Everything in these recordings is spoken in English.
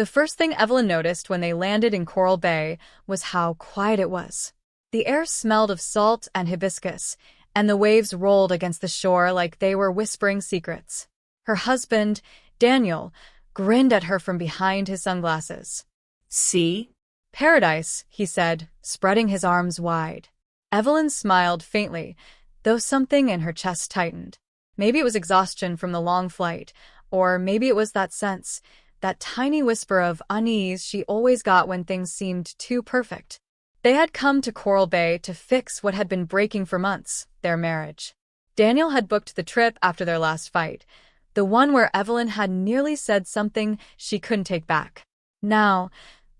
The first thing Evelyn noticed when they landed in Coral Bay was how quiet it was. The air smelled of salt and hibiscus, and the waves rolled against the shore like they were whispering secrets. Her husband, Daniel, grinned at her from behind his sunglasses. See? Paradise, he said, spreading his arms wide. Evelyn smiled faintly, though something in her chest tightened. Maybe it was exhaustion from the long flight, or maybe it was that sense, that tiny whisper of unease she always got when things seemed too perfect. They had come to Coral Bay to fix what had been breaking for months, their marriage. Daniel had booked the trip after their last fight, the one where Evelyn had nearly said something she couldn't take back. Now,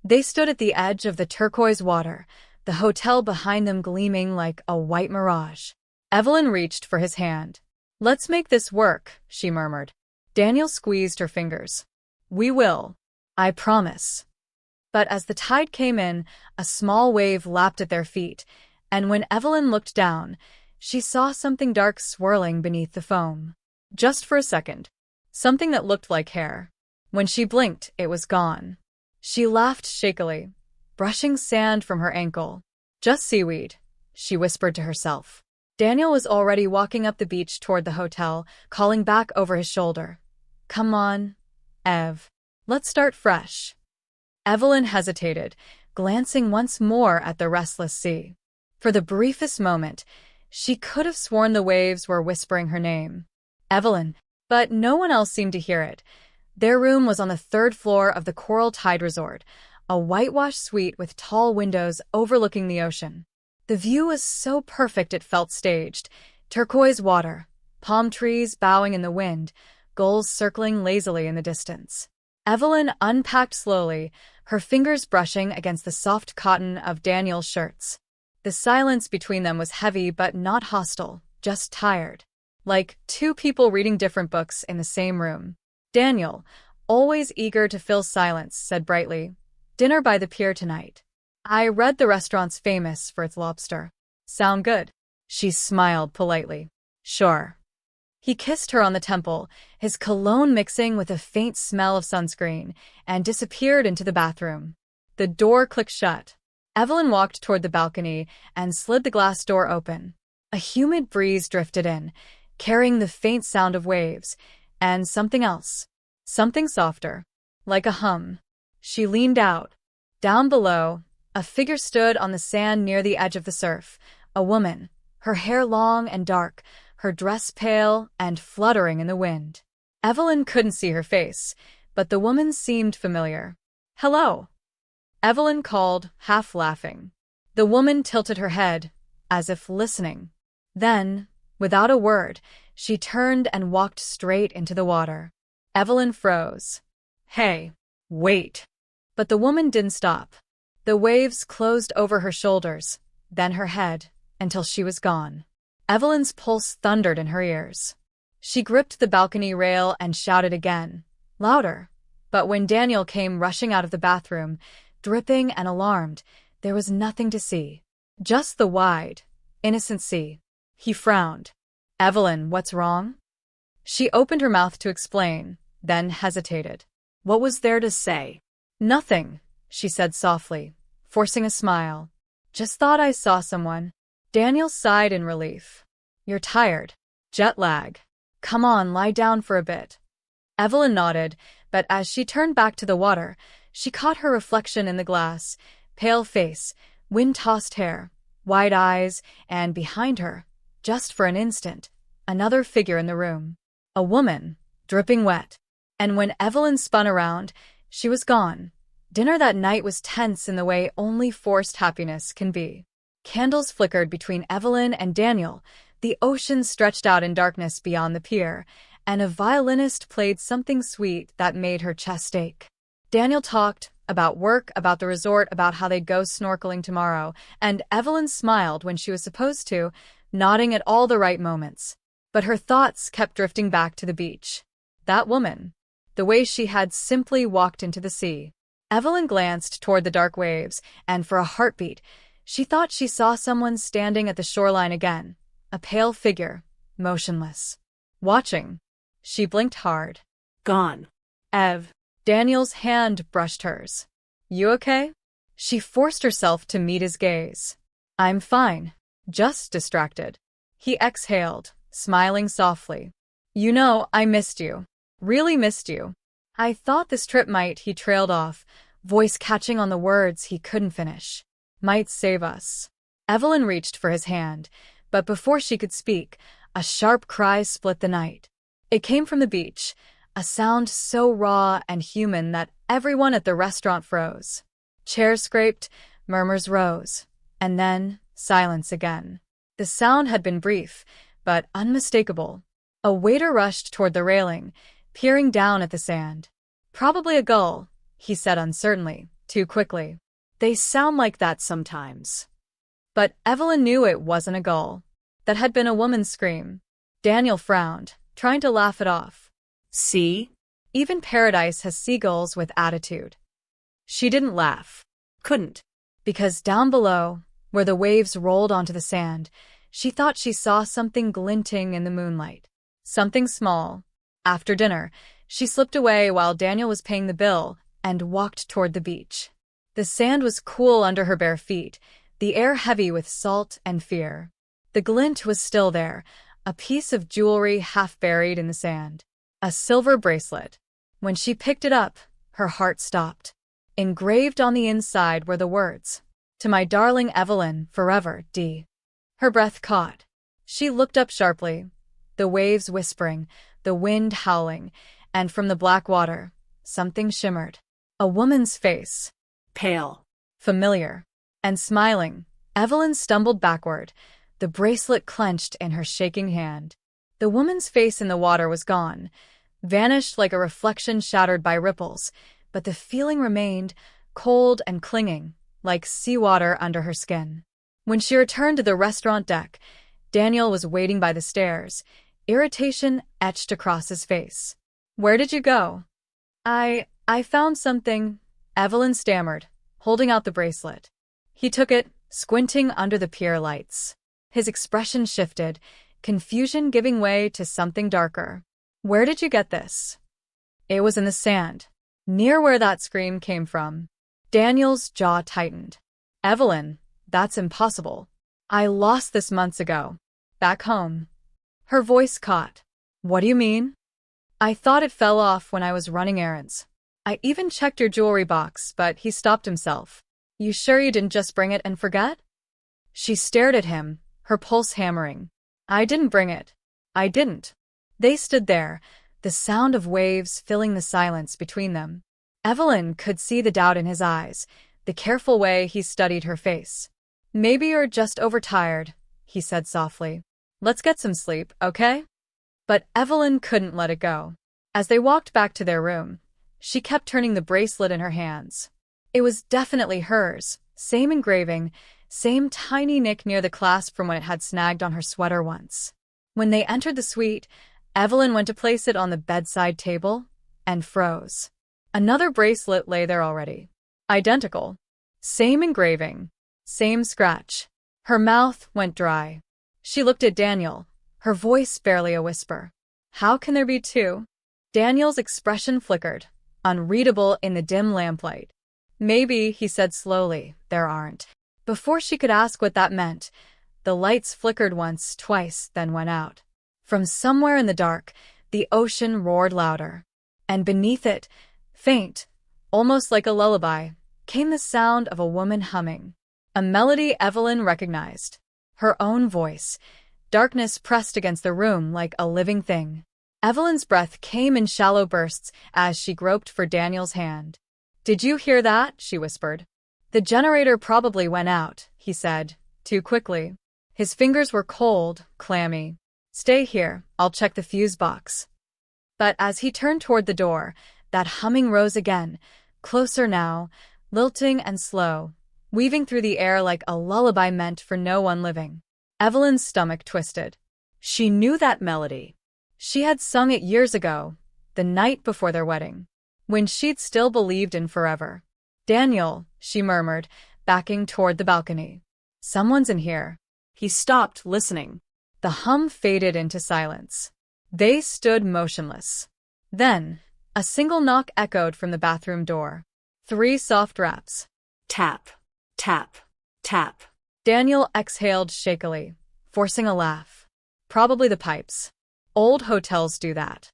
they stood at the edge of the turquoise water, the hotel behind them gleaming like a white mirage. Evelyn reached for his hand. "Let's make this work," she murmured. Daniel squeezed her fingers. "We will. I promise." But as the tide came in, a small wave lapped at their feet, and when Evelyn looked down, she saw something dark swirling beneath the foam. Just for a second. Something that looked like hair. When she blinked, it was gone. She laughed shakily, brushing sand from her ankle. "Just seaweed," she whispered to herself. Daniel was already walking up the beach toward the hotel, calling back over his shoulder. "Come on, Ev. Let's start fresh." Evelyn hesitated, glancing once more at the restless sea. For the briefest moment, she could have sworn the waves were whispering her name. Evelyn. But no one else seemed to hear it. Their room was on the 3rd floor of the Coral Tide Resort, a whitewashed suite with tall windows overlooking the ocean. The view was so perfect it felt staged. Turquoise water, palm trees bowing in the wind, gulls circling lazily in the distance. Evelyn unpacked slowly, her fingers brushing against the soft cotton of Daniel's shirts. The silence between them was heavy but not hostile, just tired. Like two people reading different books in the same room. Daniel, always eager to fill silence, said brightly, "Dinner by the pier tonight. I read the restaurant's famous for its lobster. Sound good?" She smiled politely. "Sure." He kissed her on the temple, his cologne mixing with a faint smell of sunscreen, and disappeared into the bathroom. The door clicked shut. Evelyn walked toward the balcony and slid the glass door open. A humid breeze drifted in, carrying the faint sound of waves, and something else. Something softer, like a hum. She leaned out. Down below, a figure stood on the sand near the edge of the surf, a woman, her hair long and dark, her dress pale and fluttering in the wind. Evelyn couldn't see her face, but the woman seemed familiar. "Hello," Evelyn called, half laughing. The woman tilted her head, as if listening. Then, without a word, she turned and walked straight into the water. Evelyn froze. "Hey, wait." But the woman didn't stop. The waves closed over her shoulders, then her head, until she was gone. Evelyn's pulse thundered in her ears. She gripped the balcony rail and shouted again, louder. But when Daniel came rushing out of the bathroom, dripping and alarmed, there was nothing to see. Just the wide, innocent sea. He frowned. "Evelyn, what's wrong?" She opened her mouth to explain, then hesitated. What was there to say? "Nothing," she said softly, forcing a smile. "Just thought I saw someone." Daniel sighed in relief. "You're tired. Jet lag. Come on, lie down for a bit." Evelyn nodded, but as she turned back to the water, she caught her reflection in the glass, pale face, wind-tossed hair, wide eyes, and behind her, just for an instant, another figure in the room. A woman, dripping wet. And when Evelyn spun around, she was gone. Dinner that night was tense in the way only forced happiness can be. Candles flickered between Evelyn and Daniel, the ocean stretched out in darkness beyond the pier, and a violinist played something sweet that made her chest ache. Daniel talked about work, about the resort, about how they'd go snorkeling tomorrow, and Evelyn smiled when she was supposed to, nodding at all the right moments. But her thoughts kept drifting back to the beach. That woman. The way she had simply walked into the sea. Evelyn glanced toward the dark waves, and for a heartbeat, she thought she saw someone standing at the shoreline again, a pale figure, motionless. Watching. She blinked hard. Gone. Ev. Daniel's hand brushed hers. You okay? She forced herself to meet his gaze. I'm fine. Just distracted. He exhaled, smiling softly. You know, I missed you. Really missed you. I thought this trip might, he trailed off, voice catching on the words he couldn't finish. Might save us. Evelyn reached for his hand, but before she could speak, a sharp cry split the night. It came from the beach, a sound so raw and human that everyone at the restaurant froze. Chairs scraped, murmurs rose, and then silence again. The sound had been brief, but unmistakable. A waiter rushed toward the railing, peering down at the sand. Probably a gull, he said uncertainly, too quickly. They sound like that sometimes. But Evelyn knew it wasn't a gull. That had been a woman's scream. Daniel frowned, trying to laugh it off. See? Even paradise has seagulls with attitude. She didn't laugh. Couldn't. Because down below, where the waves rolled onto the sand, she thought she saw something glinting in the moonlight. Something small. After dinner, she slipped away while Daniel was paying the bill and walked toward the beach. The sand was cool under her bare feet, the air heavy with salt and fear. The glint was still there, a piece of jewelry half buried in the sand. A silver bracelet. When she picked it up, her heart stopped. Engraved on the inside were the words, "To my darling Evelyn, forever, D." Her breath caught. She looked up sharply, the waves whispering, the wind howling, and from the black water, something shimmered. A woman's face. Pale. Familiar. And smiling. Evelyn stumbled backward, the bracelet clenched in her shaking hand. The woman's face in the water was gone, vanished like a reflection shattered by ripples, but the feeling remained, cold and clinging, like seawater under her skin. When she returned to the restaurant deck, Daniel was waiting by the stairs, irritation etched across his face. Where did you go? I found something, Evelyn stammered, holding out the bracelet. He took it, squinting under the pier lights. His expression shifted, confusion giving way to something darker. Where did you get this? It was in the sand, near where that scream came from. Daniel's jaw tightened. Evelyn, that's impossible. I lost this months ago. Back home. Her voice caught. What do you mean? I thought it fell off when I was running errands. I even checked your jewelry box, but he stopped himself. You sure you didn't just bring it and forget? She stared at him, her pulse hammering. I didn't bring it. I didn't. They stood there, the sound of waves filling the silence between them. Evelyn could see the doubt in his eyes, the careful way he studied her face. Maybe you're just overtired, he said softly. Let's get some sleep, okay? But Evelyn couldn't let it go. As they walked back to their room, she kept turning the bracelet in her hands. It was definitely hers, same engraving, same tiny nick near the clasp from when it had snagged on her sweater once. When they entered the suite, Evelyn went to place it on the bedside table and froze. Another bracelet lay there already. Identical. Same engraving. Same scratch. Her mouth went dry. She looked at Daniel, her voice barely a whisper. How can there be two? Daniel's expression flickered, unreadable in the dim lamplight. Maybe, he said slowly, there aren't. Before she could ask what that meant, the lights flickered once, twice, then went out. From somewhere in the dark, the ocean roared louder. And beneath it, faint, almost like a lullaby, came the sound of a woman humming. A melody Evelyn recognized. Her own voice. Darkness pressed against the room like a living thing. Evelyn's breath came in shallow bursts as she groped for Daniel's hand. Did you hear that? She whispered. The generator probably went out, he said, too quickly. His fingers were cold, clammy. Stay here, I'll check the fuse box. But as he turned toward the door, that humming rose again, closer now, lilting and slow, weaving through the air like a lullaby meant for no one living. Evelyn's stomach twisted. She knew that melody. She had sung it years ago, the night before their wedding, when she'd still believed in forever. Daniel, she murmured, backing toward the balcony. Someone's in here. He stopped, listening. The hum faded into silence. They stood motionless. Then, A single knock echoed from the bathroom door. 3 soft raps. Tap, tap, tap. Daniel exhaled shakily, forcing a laugh. Probably the pipes. Old hotels do that.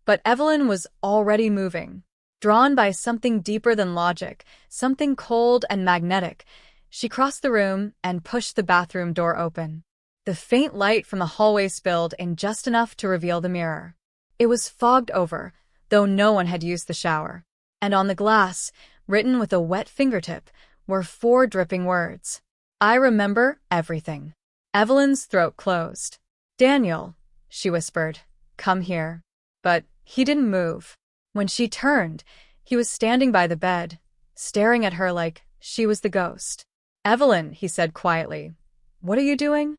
But Evelyn was already moving. Drawn by something deeper than logic, something cold and magnetic, she crossed the room and pushed the bathroom door open. The faint light from the hallway spilled in just enough to reveal the mirror. It was fogged over, though no one had used the shower. And on the glass, written with a wet fingertip, were 4 dripping words. I remember everything. Evelyn's throat closed. Daniel, she whispered, come here. But he didn't move. When she turned, he was standing by the bed, staring at her like she was the ghost. Evelyn, he said quietly, what are you doing?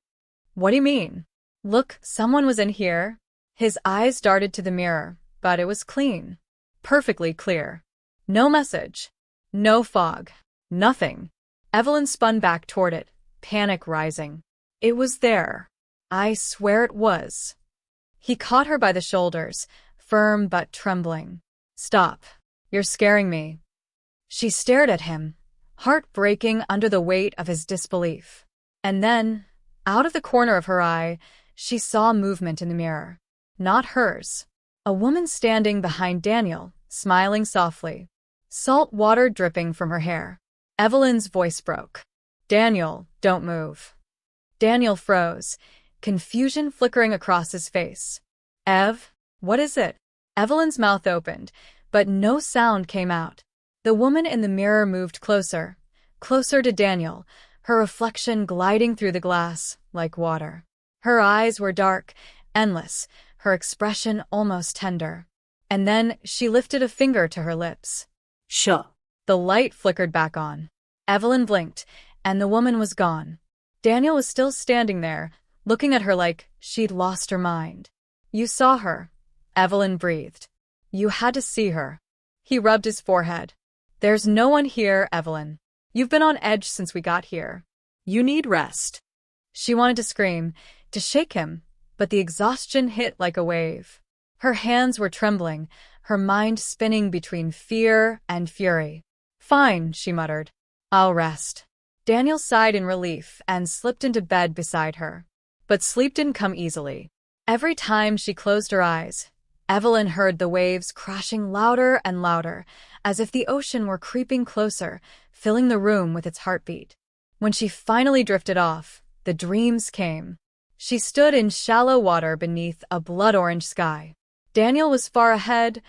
What do you mean? Look, someone was in here. His eyes darted to the mirror, but it was clean. Perfectly clear. No message. No fog. Nothing. Evelyn spun back toward it, panic rising. It was there. I swear it was. He caught her by the shoulders, firm but trembling. Stop. You're scaring me. She stared at him, heart breaking under the weight of his disbelief. And then, out of the corner of her eye, she saw movement in the mirror. Not hers. A woman standing behind Daniel, smiling softly. Salt water dripping from her hair. Evelyn's voice broke. Daniel, don't move. Daniel froze, confusion flickering across his face. Ev, what is it? Evelyn's mouth opened, but no sound came out. The woman in the mirror moved closer, closer to Daniel, her reflection gliding through the glass like water. Her eyes were dark, endless, her expression almost tender. And then she lifted a finger to her lips. Shh. The light flickered back on. Evelyn blinked, and the woman was gone. Daniel was still standing there, looking at her like she'd lost her mind. You saw her, Evelyn breathed. You had to see her. He rubbed his forehead. There's no one here, Evelyn. You've been on edge since we got here. You need rest. She wanted to scream, to shake him, but the exhaustion hit like a wave. Her hands were trembling, her mind spinning between fear and fury. Fine, she muttered. I'll rest. Daniel sighed in relief and slipped into bed beside her. But sleep didn't come easily. Every time she closed her eyes, Evelyn heard the waves crashing louder and louder, as if the ocean were creeping closer, filling the room with its heartbeat. When she finally drifted off, the dreams came. She stood in shallow water beneath a blood-orange sky. Daniel was far ahead,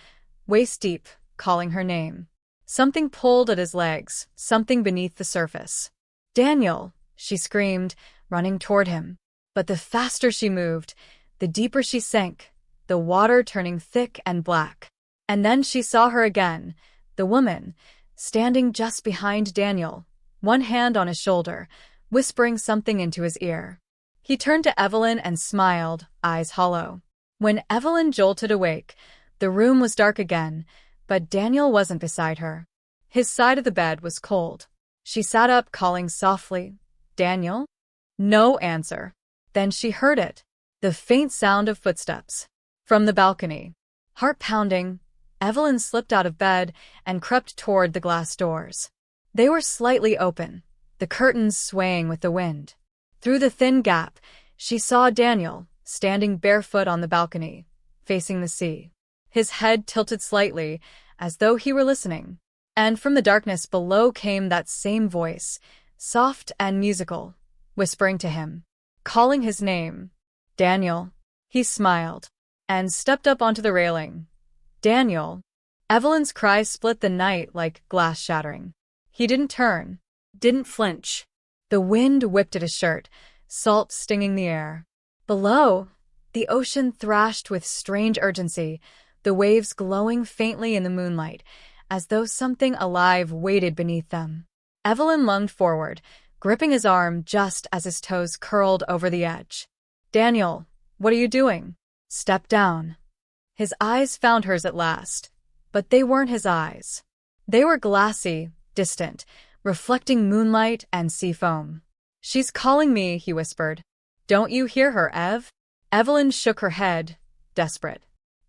waist-deep, calling her name. Something pulled at his legs, something beneath the surface. Daniel, she screamed, running toward him. But the faster she moved, the deeper she sank, the water turning thick and black. And then she saw her again, the woman, standing just behind Daniel, one hand on his shoulder, whispering something into his ear. He turned to Evelyn and smiled, eyes hollow. When Evelyn jolted awake, the room was dark again, but Daniel wasn't beside her. His side of the bed was cold. She sat up, calling softly, Daniel? No answer. Then she heard it, the faint sound of footsteps. From the balcony. Heart pounding, Evelyn slipped out of bed and crept toward the glass doors. They were slightly open, the curtains swaying with the wind. Through the thin gap, she saw Daniel, standing barefoot on the balcony, facing the sea. His head tilted slightly, as though he were listening. And from the darkness below came that same voice, soft and musical, whispering to him, calling his name. Daniel. He smiled, and stepped up onto the railing. Daniel. Evelyn's cry split the night like glass shattering. He didn't turn, didn't flinch. The wind whipped at his shirt, salt stinging the air. Below, the ocean thrashed with strange urgency, the waves glowing faintly in the moonlight, as though something alive waited beneath them. Evelyn lunged forward, gripping his arm just as his toes curled over the edge. Daniel, what are you doing? Step down. His eyes found hers at last, but they weren't his eyes. They were glassy, distant, reflecting moonlight and sea foam. She's calling me, he whispered. Don't you hear her, Ev? Evelyn shook her head, desperate.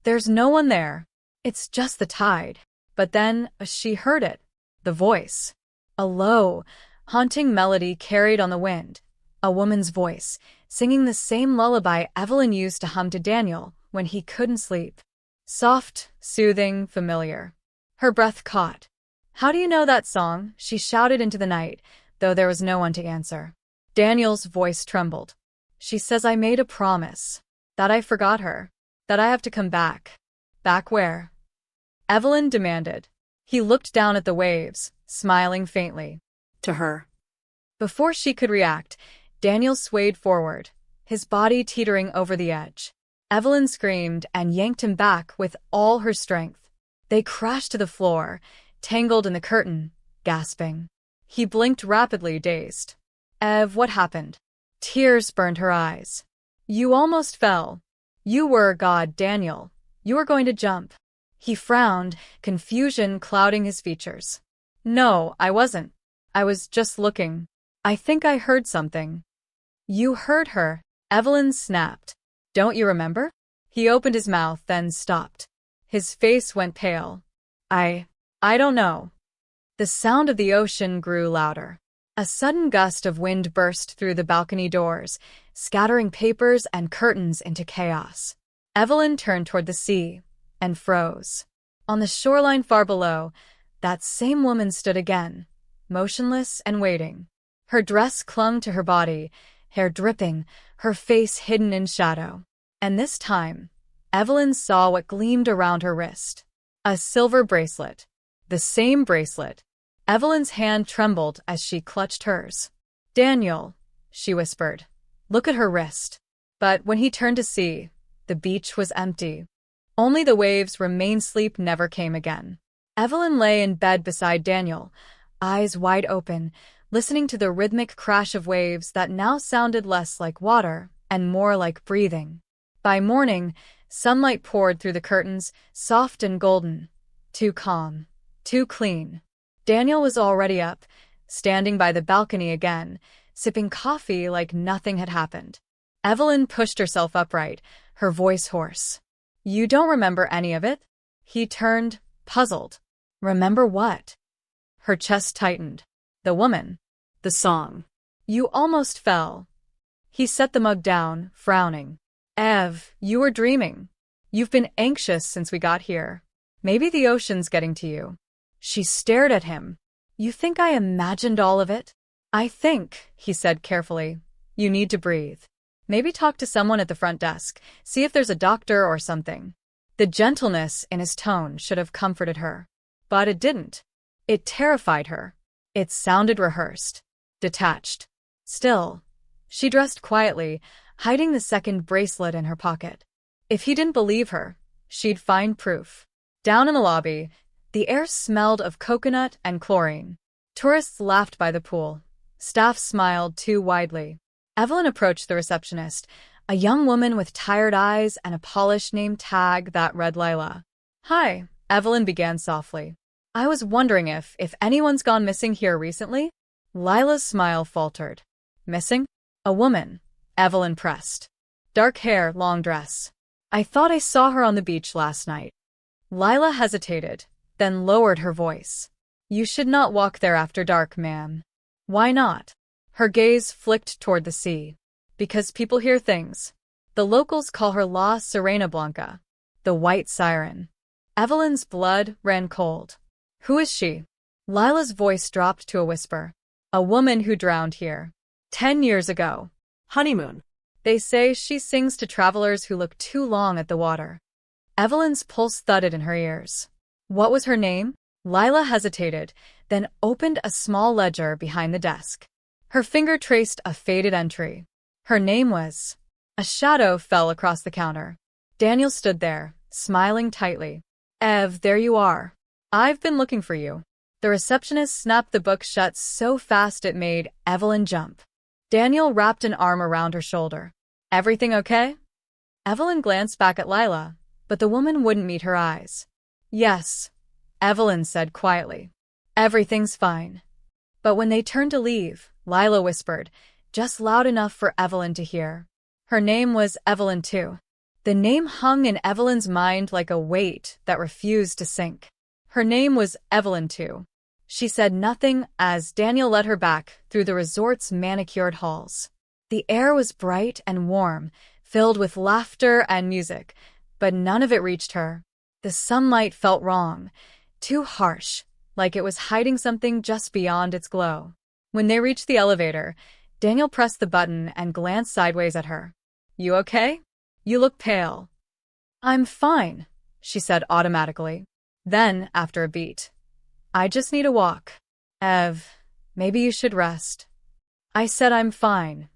There's no one there. It's just the tide. But then she heard it. The voice. A low, haunting melody carried on the wind. A woman's voice, singing the same lullaby Evelyn used to hum to Daniel when he couldn't sleep. Soft, soothing, familiar. Her breath caught. "How do you know that song?" she shouted into the night, though there was no one to answer. Daniel's voice trembled. "She says I made a promise. That I forgot her. That I have to come back." "Back where?" Evelyn demanded. He looked down at the waves, smiling faintly. To her. Before she could react, Daniel swayed forward, his body teetering over the edge. Evelyn screamed and yanked him back with all her strength. They crashed to the floor, tangled in the curtain, gasping. He blinked rapidly, dazed. "Ev, what happened?" Tears burned her eyes. "You almost fell. You were God, Daniel. You were going to jump." He frowned, confusion clouding his features. "No, I wasn't. I was just looking. I think I heard something." "You heard her," Evelyn snapped. "Don't you remember?" He opened his mouth, then stopped. His face went pale. I don't know." The sound of the ocean grew louder. A sudden gust of wind burst through the balcony doors, scattering papers and curtains into chaos. Evelyn turned toward the sea and froze. On the shoreline far below, that same woman stood again, motionless and waiting. Her dress clung to her body, hair dripping, her face hidden in shadow. And this time, Evelyn saw what gleamed around her wrist. A silver bracelet. The same bracelet. Evelyn's hand trembled as she clutched hers. "Daniel," she whispered. "Look at her wrist." But when he turned to see, the beach was empty. Only the waves remained. Sleep never came again. Evelyn lay in bed beside Daniel, eyes wide open, listening to the rhythmic crash of waves that now sounded less like water and more like breathing. By morning, sunlight poured through the curtains, soft and golden. Too calm. Too clean. Daniel was already up, standing by the balcony again, sipping coffee like nothing had happened. Evelyn pushed herself upright, her voice hoarse. "You don't remember any of it?" He turned, puzzled. "Remember what?" Her chest tightened. "The woman. The song. You almost fell." He set the mug down, frowning. "Ev, you were dreaming. You've been anxious since we got here. Maybe the ocean's getting to you." She stared at him. "You think I imagined all of it?" "I think," he said carefully, "you need to breathe. Maybe talk to someone at the front desk, see if there's a doctor or something." The gentleness in his tone should have comforted her. But it didn't. It terrified her. It sounded rehearsed, detached. Still, she dressed quietly, hiding the second bracelet in her pocket. If he didn't believe her, she'd find proof. Down in the lobby, the air smelled of coconut and chlorine. Tourists laughed by the pool. Staff smiled too widely. Evelyn approached the receptionist, a young woman with tired eyes and a polished name tag that read Lila. "Hi," Evelyn began softly. "I was wondering if anyone's gone missing here recently?" Lila's smile faltered. "Missing?" "A woman," Evelyn pressed. "Dark hair, long dress. I thought I saw her on the beach last night." Lila hesitated, then lowered her voice. "You should not walk there after dark, ma'am." "Why not?" Her gaze flicked toward the sea. "Because people hear things. The locals call her La Sirena Blanca, the white siren." Evelyn's blood ran cold. "Who is she?" Lila's voice dropped to a whisper. "A woman who drowned here. 10 years ago. Honeymoon. They say she sings to travelers who look too long at the water." Evelyn's pulse thudded in her ears. "What was her name?" Lila hesitated, then opened a small ledger behind the desk. Her finger traced a faded entry. Her name was... A shadow fell across the counter. Daniel stood there, smiling tightly. "Ev, there you are. I've been looking for you." The receptionist snapped the book shut so fast it made Evelyn jump. Daniel wrapped an arm around her shoulder. "Everything okay?" Evelyn glanced back at Lila, but the woman wouldn't meet her eyes. "Yes," Evelyn said quietly. "Everything's fine." But when they turned to leave, Lila whispered, just loud enough for Evelyn to hear. "Her name was Evelyn too." The name hung in Evelyn's mind like a weight that refused to sink. Her name was Evelyn too. She said nothing as Daniel led her back through the resort's manicured halls. The air was bright and warm, filled with laughter and music, but none of it reached her. The sunlight felt wrong, too harsh, like it was hiding something just beyond its glow. When they reached the elevator, Daniel pressed the button and glanced sideways at her. "You okay? You look pale." "I'm fine," she said automatically. Then, after a beat, "I just need a walk. Ev, maybe you should rest." I said I'm fine.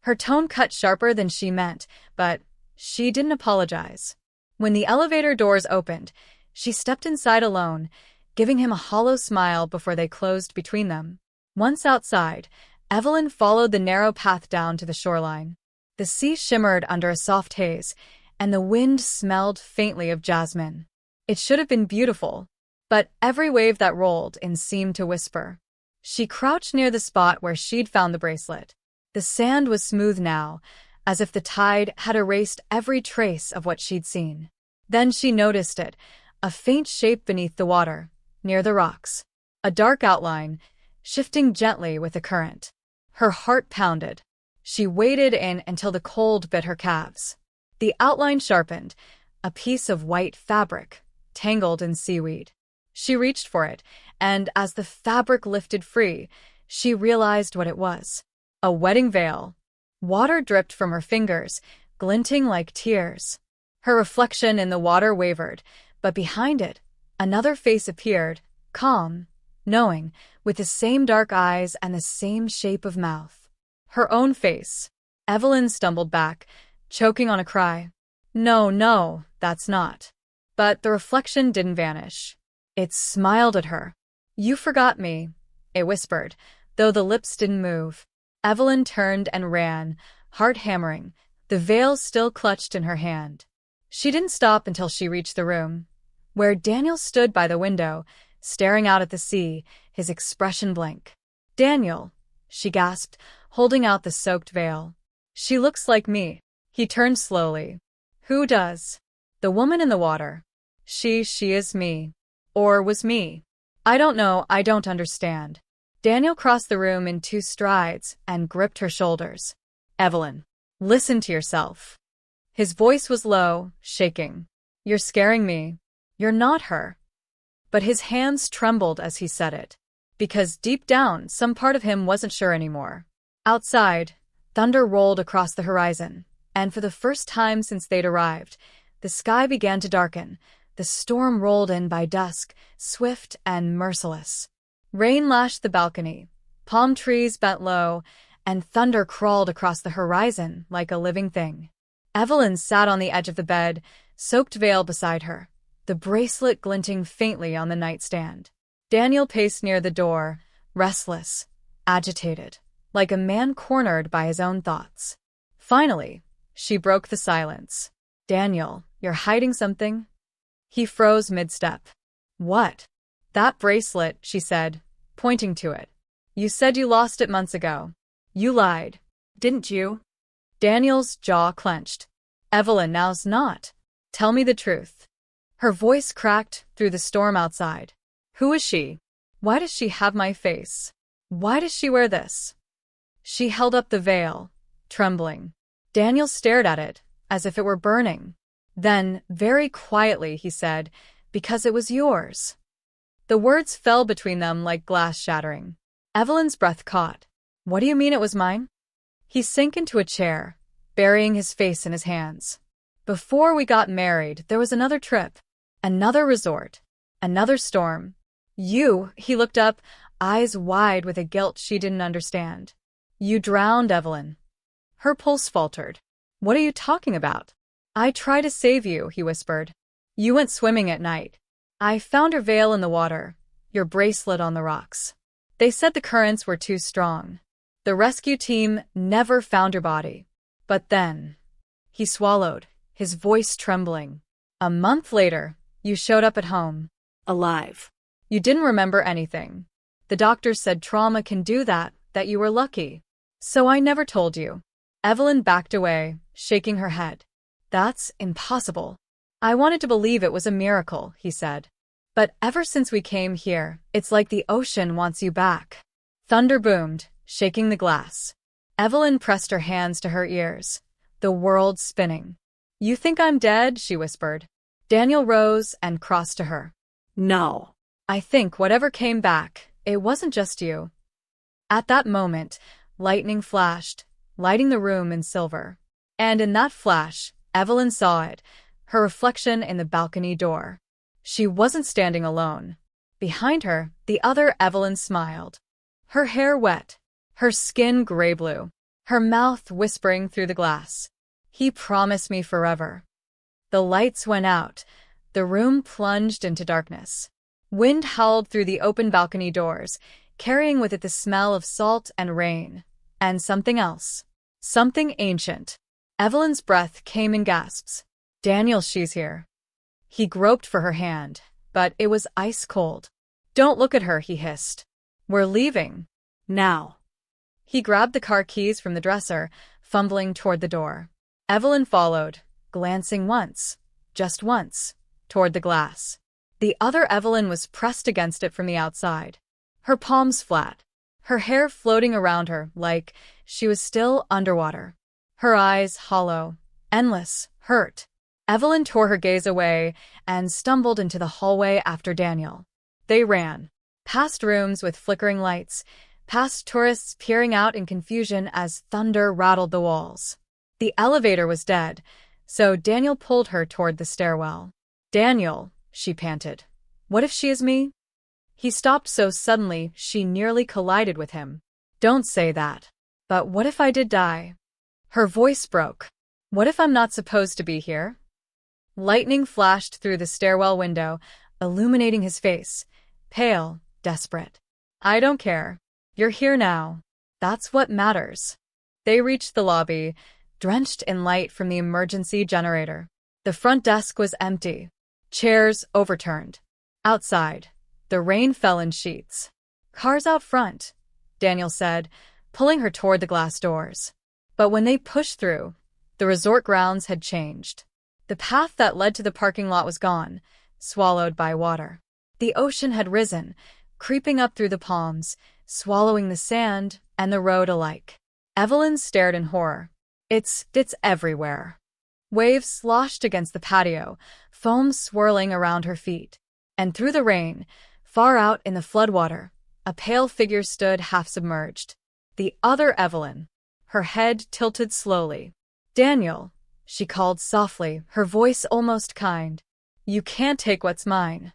Her tone cut sharper than she meant, but she didn't apologize. When the elevator doors opened, she stepped inside alone, giving him a hollow smile before they closed between them. Once outside, Evelyn followed the narrow path down to the shoreline. The sea shimmered under a soft haze, and the wind smelled faintly of jasmine. It should have been beautiful, but every wave that rolled in seemed to whisper. She crouched near the spot where she'd found the bracelet. The sand was smooth now, as if the tide had erased every trace of what she'd seen. Then she noticed it, a faint shape beneath the water, near the rocks. A dark outline, shifting gently with the current. Her heart pounded. She waded in until the cold bit her calves. The outline sharpened, a piece of white fabric, tangled in seaweed. She reached for it, and as the fabric lifted free, she realized what it was. A wedding veil. Water dripped from her fingers, glinting like tears. Her reflection in the water wavered, but behind it, another face appeared, calm, knowing, with the same dark eyes and the same shape of mouth. Her own face. Evelyn stumbled back, choking on a cry. No, that's not. But the reflection didn't vanish. It smiled at her. "You forgot me," it whispered, though the lips didn't move. Evelyn turned and ran, heart hammering, the veil still clutched in her hand. She didn't stop until she reached the room, where Daniel stood by the window, staring out at the sea, his expression blank. "Daniel," she gasped, holding out the soaked veil. "She looks like me." He turned slowly. "Who does?" "The woman in the water. She is me. Or was me. I don't know, I don't understand." Daniel crossed the room in 2 strides and gripped her shoulders. "Evelyn, listen to yourself." His voice was low, shaking. "You're scaring me. You're not her." But his hands trembled as he said it, because deep down, some part of him wasn't sure anymore. Outside, thunder rolled across the horizon, and for the first time since they'd arrived, the sky began to darken. The storm rolled in by dusk, swift and merciless. Rain lashed the balcony, palm trees bent low, and thunder crawled across the horizon like a living thing. Evelyn sat on the edge of the bed, soaked veil beside her, the bracelet glinting faintly on the nightstand. Daniel paced near the door, restless, agitated, like a man cornered by his own thoughts. Finally, she broke the silence. "Daniel, you're hiding something?" He froze mid-step. "What?" "That bracelet," she said, pointing to it. "You said you lost it months ago. You lied, didn't you?" Daniel's jaw clenched. "Evelyn, now's not. Tell me the truth." Her voice cracked through the storm outside. "Who is she? Why does she have my face? Why does she wear this?" She held up the veil, trembling. Daniel stared at it, as if it were burning. Then, very quietly, he said, "Because it was yours." The words fell between them like glass shattering. Evelyn's breath caught. "What do you mean it was mine?" He sank into a chair, burying his face in his hands. "Before we got married, there was another trip, another resort, another storm. He looked up, eyes wide with a guilt she didn't understand. "You drowned, Evelyn." Her pulse faltered. "What are you talking about?" "I tried to save you," he whispered. "You went swimming at night. I found your veil in the water, your bracelet on the rocks. They said the currents were too strong. The rescue team never found your body. But then..." He swallowed, his voice trembling. "A month later, you showed up at home. Alive. You didn't remember anything. The doctors said trauma can do that you were lucky. So I never told you." Evelyn backed away, shaking her head. That's impossible. I wanted to believe it was a miracle, he said. But ever since we came here, it's like the ocean wants you back. Thunder boomed, shaking the glass. Evelyn pressed her hands to her ears, the world spinning. You think I'm dead? She whispered. Daniel rose and crossed to her. No. I think whatever came back, it wasn't just you. At that moment, lightning flashed, lighting the room in silver. And in that flash, Evelyn saw it, her reflection in the balcony door. She wasn't standing alone. Behind her, the other Evelyn smiled. Her hair wet, her skin gray-blue, her mouth whispering through the glass. He promised me forever. The lights went out. The room plunged into darkness. Wind howled through the open balcony doors, carrying with it the smell of salt and rain. And something else. Something ancient. Evelyn's breath came in gasps. Daniel, she's here. He groped for her hand, but it was ice cold. Don't look at her, he hissed. We're leaving. Now. He grabbed the car keys from the dresser, fumbling toward the door. Evelyn followed, glancing once, just once, toward the glass. The other Evelyn was pressed against it from the outside, her palms flat, her hair floating around her like she was still underwater. Her eyes hollow, endless, hurt. Evelyn tore her gaze away and stumbled into the hallway after Daniel. They ran, past rooms with flickering lights, past tourists peering out in confusion as thunder rattled the walls. The elevator was dead, so Daniel pulled her toward the stairwell. Daniel, she panted. What if she is me? He stopped so suddenly she nearly collided with him. Don't say that. But what if I did die? Her voice broke. What if I'm not supposed to be here? Lightning flashed through the stairwell window, illuminating his face, pale, desperate. I don't care. You're here now. That's what matters. They reached the lobby, drenched in light from the emergency generator. The front desk was empty. Chairs overturned. Outside, the rain fell in sheets. Cars out front, Daniel said, pulling her toward the glass doors. But when they pushed through, the resort grounds had changed. The path that led to the parking lot was gone, swallowed by water. The ocean had risen, creeping up through the palms, swallowing the sand and the road alike. Evelyn stared in horror. It's everywhere. Waves sloshed against the patio, foam swirling around her feet. And through the rain, far out in the floodwater, a pale figure stood half-submerged. The other Evelyn, her head tilted slowly. Daniel, she called softly, her voice almost kind. You can't take what's mine.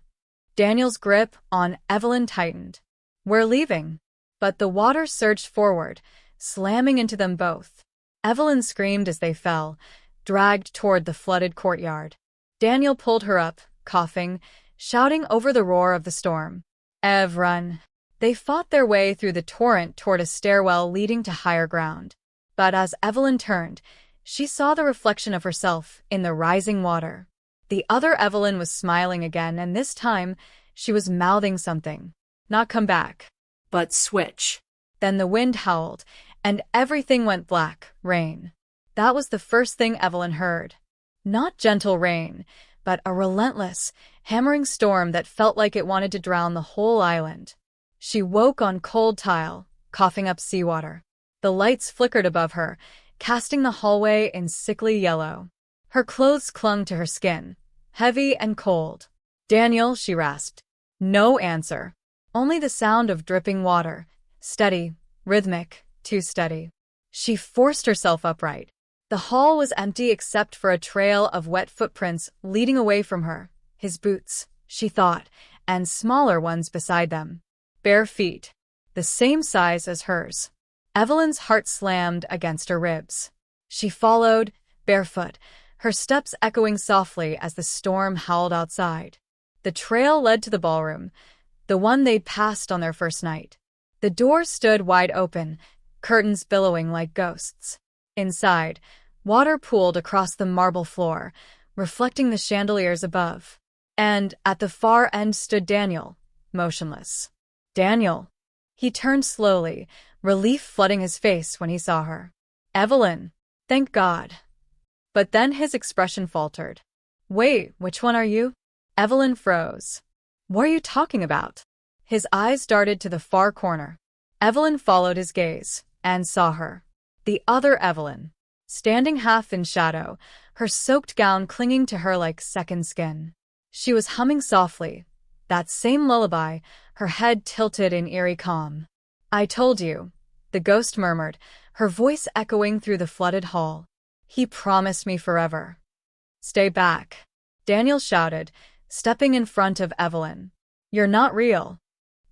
Daniel's grip on Evelyn tightened. We're leaving. But the water surged forward, slamming into them both. Evelyn screamed as they fell, dragged toward the flooded courtyard. Daniel pulled her up, coughing, shouting over the roar of the storm. Ev, run. They fought their way through the torrent toward a stairwell leading to higher ground. But as Evelyn turned, she saw the reflection of herself in the rising water. The other Evelyn was smiling again, and this time she was mouthing something. Not come back. But switch. Then the wind howled, and everything went black, rain. That was the first thing Evelyn heard. Not gentle rain, but a relentless, hammering storm that felt like it wanted to drown the whole island. She woke on cold tile, coughing up seawater. The lights flickered above her, casting the hallway in sickly yellow. Her clothes clung to her skin, heavy and cold. Daniel, she rasped. No answer. Only the sound of dripping water, steady, rhythmic, too steady. She forced herself upright. The hall was empty except for a trail of wet footprints leading away from her, his boots, she thought, and smaller ones beside them. Bare feet, the same size as hers. Evelyn's heart slammed against her ribs. She followed, barefoot, her steps echoing softly as the storm howled outside. The trail led to the ballroom, the one they'd passed on their first night. The door stood wide open, curtains billowing like ghosts. Inside, water pooled across the marble floor, reflecting the chandeliers above. And at the far end stood Daniel, motionless. Daniel. He turned slowly, relief flooding his face when he saw her. Evelyn. Thank God. But then his expression faltered. Wait, which one are you? Evelyn froze. What are you talking about? His eyes darted to the far corner. Evelyn followed his gaze and saw her. The other Evelyn, standing half in shadow, her soaked gown clinging to her like second skin. She was humming softly, that same lullaby, her head tilted in eerie calm. I told you, the ghost murmured, her voice echoing through the flooded hall. He promised me forever. Stay back, Daniel shouted, stepping in front of Evelyn. You're not real.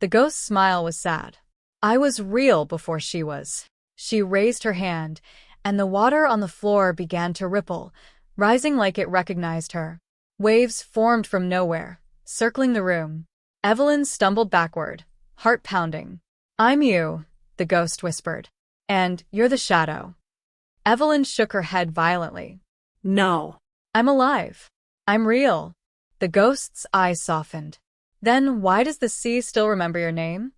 The ghost's smile was sad. I was real before she was. She raised her hand, and the water on the floor began to ripple, rising like it recognized her. Waves formed from nowhere, circling the room. Evelyn stumbled backward, heart pounding. I'm you, the ghost whispered. And you're the shadow. Evelyn shook her head violently. No. I'm alive. I'm real. The ghost's eyes softened. Then why does the sea still remember your name?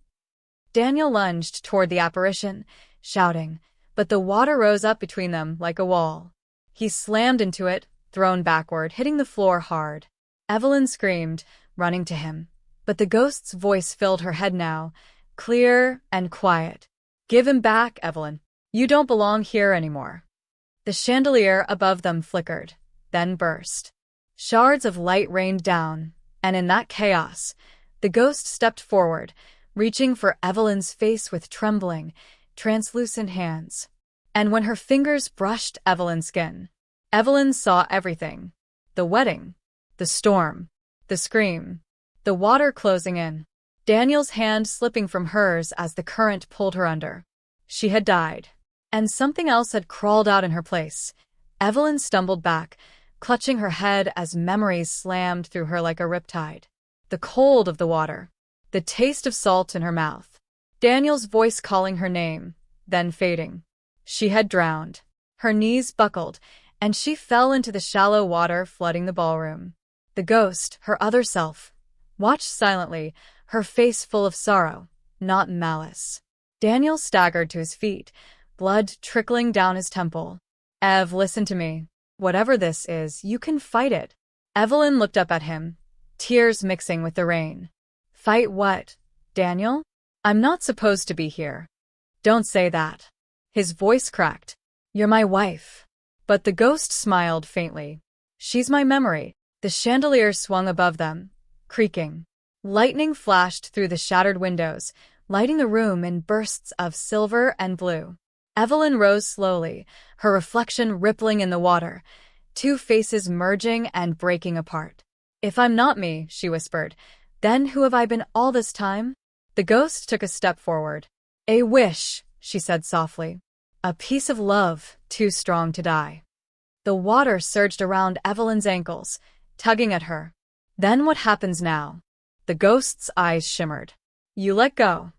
Daniel lunged toward the apparition, shouting, but the water rose up between them like a wall. He slammed into it, thrown backward, hitting the floor hard. Evelyn screamed, running to him. But the ghost's voice filled her head now, clear and quiet. Give him back, Evelyn. You don't belong here anymore. The chandelier above them flickered, then burst. Shards of light rained down, and in that chaos, the ghost stepped forward, reaching for Evelyn's face with trembling, translucent hands. And when her fingers brushed Evelyn's skin, Evelyn saw everything. The wedding, the storm, the scream, the water closing in, Daniel's hand slipping from hers as the current pulled her under. She had died, and something else had crawled out in her place. Evelyn stumbled back, clutching her head as memories slammed through her like a riptide. The cold of the water, the taste of salt in her mouth, Daniel's voice calling her name, then fading. She had drowned. Her knees buckled, and she fell into the shallow water flooding the ballroom. The ghost, her other self, watched silently, her face full of sorrow, not malice. Daniel staggered to his feet, blood trickling down his temple. Ev, listen to me. Whatever this is, you can fight it. Evelyn looked up at him, tears mixing with the rain. Fight what, Daniel? I'm not supposed to be here. Don't say that. His voice cracked. You're my wife. But the ghost smiled faintly. She's my memory. The chandelier swung above them, creaking. Lightning flashed through the shattered windows, lighting the room in bursts of silver and blue. Evelyn rose slowly, her reflection rippling in the water, two faces merging and breaking apart. If I'm not me, she whispered, then who have I been all this time? The ghost took a step forward. A wish, she said softly. A piece of love, too strong to die. The water surged around Evelyn's ankles, tugging at her. Then what happens now? The ghost's eyes shimmered. You let go.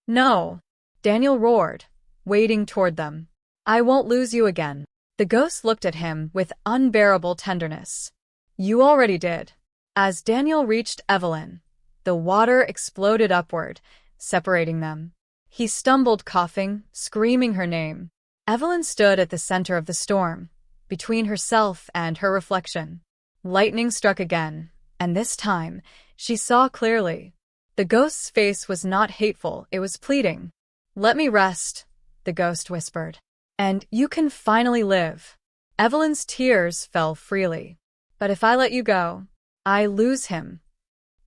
No. Daniel roared, wading toward them. I won't lose you again. The ghost looked at him with unbearable tenderness. You already did. As Daniel reached Evelyn, the water exploded upward, separating them. He stumbled, coughing, screaming her name. Evelyn stood at the center of the storm, between herself and her reflection. Lightning struck again, and this time, she saw clearly. The ghost's face was not hateful, it was pleading. Let me rest, the ghost whispered. And you can finally live. Evelyn's tears fell freely. But if I let you go, I lose him.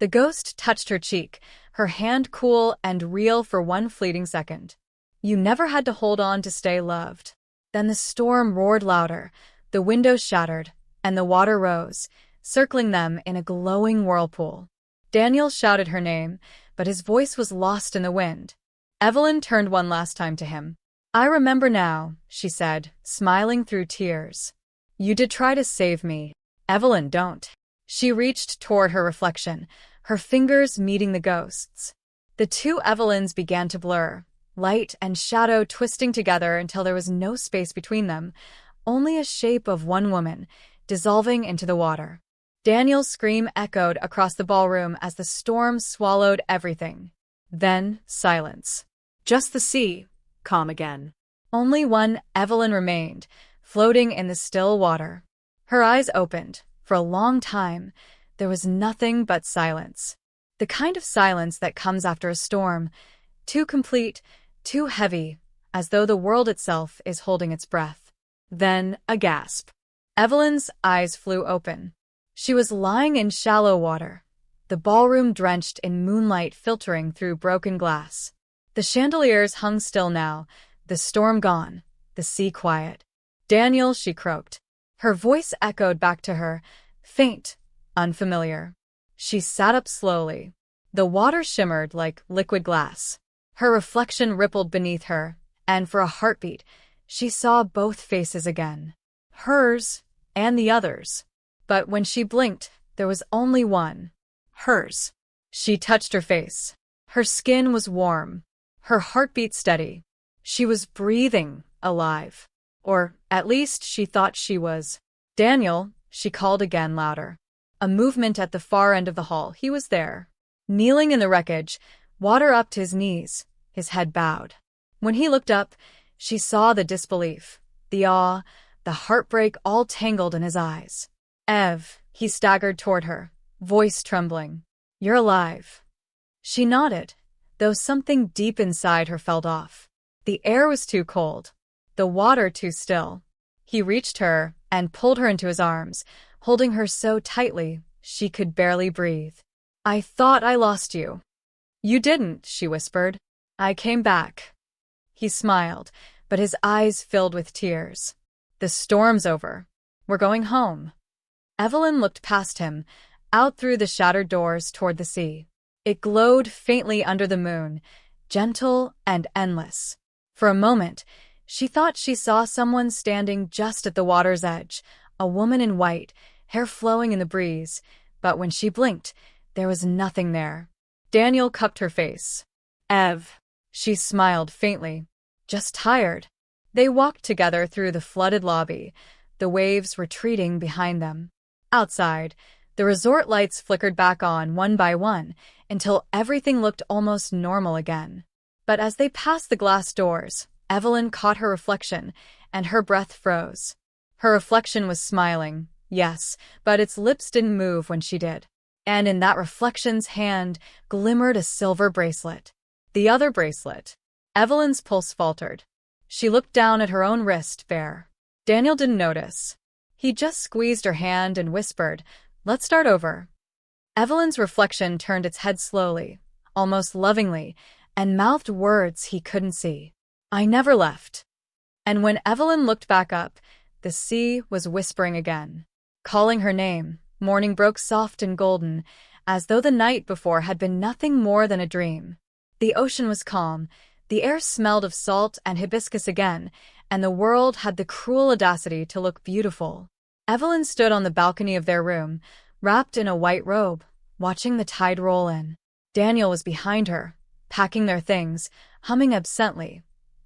The ghost touched her cheek, her hand cool and real for one fleeting second. You never had to hold on to stay loved. Then the storm roared louder, the windows shattered, and the water rose, circling them in a glowing whirlpool. Daniel shouted her name, but his voice was lost in the wind. Evelyn turned one last time to him. I remember now, she said, smiling through tears. You did try to save me. Evelyn, don't. She reached toward her reflection, her fingers meeting the ghost's. The two Evelyns began to blur, light and shadow twisting together until there was no space between them, only a shape of one woman, dissolving into the water. Daniel's scream echoed across the ballroom as the storm swallowed everything. Then, silence. Just the sea, calm again. Only one Evelyn remained, floating in the still water. Her eyes opened. For a long time, there was nothing but silence. The kind of silence that comes after a storm, too complete, too heavy, as though the world itself is holding its breath. Then, a gasp. Evelyn's eyes flew open. She was lying in shallow water, the ballroom drenched in moonlight filtering through broken glass. The chandeliers hung still now, the storm gone, the sea quiet. "Daniel," she croaked. Her voice echoed back to her, faint, unfamiliar. She sat up slowly. The water shimmered like liquid glass. Her reflection rippled beneath her, and for a heartbeat, she saw both faces again. Hers and the others. But when she blinked, there was only one. Hers. She touched her face. Her skin was warm. Her heartbeat steady. She was breathing, alive. Or, at least, she thought she was. "Daniel," she called again louder. A movement at the far end of the hall. He was there. Kneeling in the wreckage, water up to his knees, his head bowed. When he looked up, she saw the disbelief, the awe, the heartbreak all tangled in his eyes. "Ev," he staggered toward her, voice trembling. "You're alive." She nodded, though something deep inside her felt off. The air was too cold, the water too still. He reached her and pulled her into his arms, holding her so tightly she could barely breathe. "I thought I lost you." "You didn't," she whispered. "I came back." He smiled, but his eyes filled with tears. "The storm's over. We're going home." Evelyn looked past him, out through the shattered doors toward the sea. It glowed faintly under the moon, gentle and endless. For a moment, she thought she saw someone standing just at the water's edge, a woman in white, hair flowing in the breeze, but when she blinked, there was nothing there. Daniel cupped her face. "Ev." She smiled faintly. "Just tired." They walked together through the flooded lobby, the waves retreating behind them. Outside, the resort lights flickered back on one by one until everything looked almost normal again. But as they passed the glass doors, Evelyn caught her reflection, and her breath froze. Her reflection was smiling, yes, but its lips didn't move when she did. And in that reflection's hand glimmered a silver bracelet. The other bracelet. Evelyn's pulse faltered. She looked down at her own wrist, bare. Daniel didn't notice. He just squeezed her hand and whispered, "Let's start over." Evelyn's reflection turned its head slowly, almost lovingly, and mouthed words he couldn't see. "I never left." And when Evelyn looked back up, the sea was whispering again. Calling her name, morning broke soft and golden, as though the night before had been nothing more than a dream. The ocean was calm, the air smelled of salt and hibiscus again, and the world had the cruel audacity to look beautiful. Evelyn stood on the balcony of their room, wrapped in a white robe, watching the tide roll in. Daniel was behind her, packing their things, humming absently.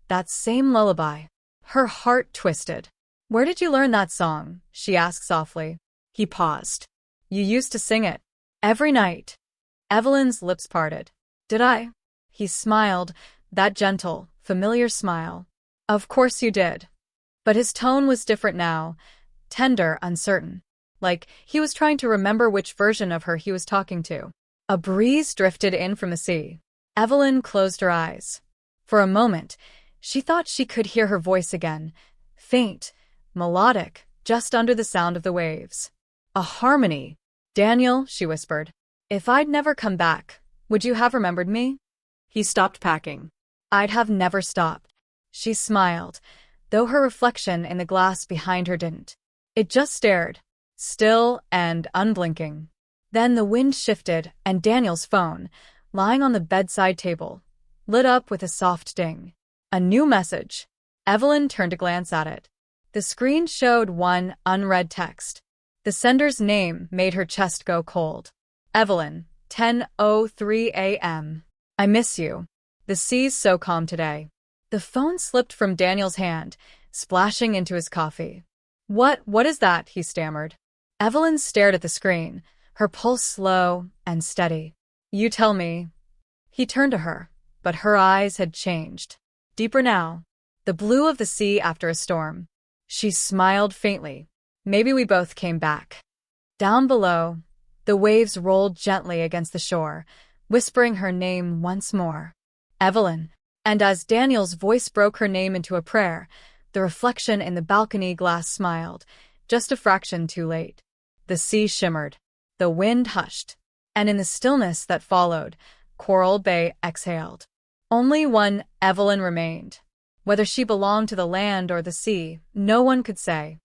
That same lullaby. Her heart twisted. "Where did you learn that song?" she asked softly. He paused. "You used to sing it. Every night." Evelyn's lips parted. "Did I?" He smiled, that gentle, familiar smile. "Of course you did." But his tone was different now, tender, uncertain. Like he was trying to remember which version of her he was talking to. A breeze drifted in from the sea. Evelyn closed her eyes. For a moment, she thought she could hear her voice again, faint, melodic, just under the sound of the waves. A harmony. "Daniel," she whispered, "if I'd never come back, would you have remembered me?" He stopped packing. "I'd have never stopped." She smiled, though her reflection in the glass behind her didn't. It just stared, still and unblinking. Then the wind shifted, and Daniel's phone, lying on the bedside table, lit up with a soft ding. A new message. Evelyn turned to glance at it. The screen showed one unread text. The sender's name made her chest go cold. Evelyn, 10:03 a.m. "I miss you. The sea's so calm today." The phone slipped from Daniel's hand, splashing into his coffee. What is that?" he stammered. Evelyn stared at the screen, her pulse slow and steady. "You tell me." He turned to her, but her eyes had changed. Deeper now. The blue of the sea after a storm. She smiled faintly. Maybe we both came back. Down below, the waves rolled gently against the shore, whispering her name once more. Evelyn. And as Daniel's voice broke her name into a prayer, the reflection in the balcony glass smiled, just a fraction too late. The sea shimmered. The wind hushed. And in the stillness that followed, Coral Bay exhaled. Only one Evelyn remained. Whether she belonged to the land or the sea, no one could say.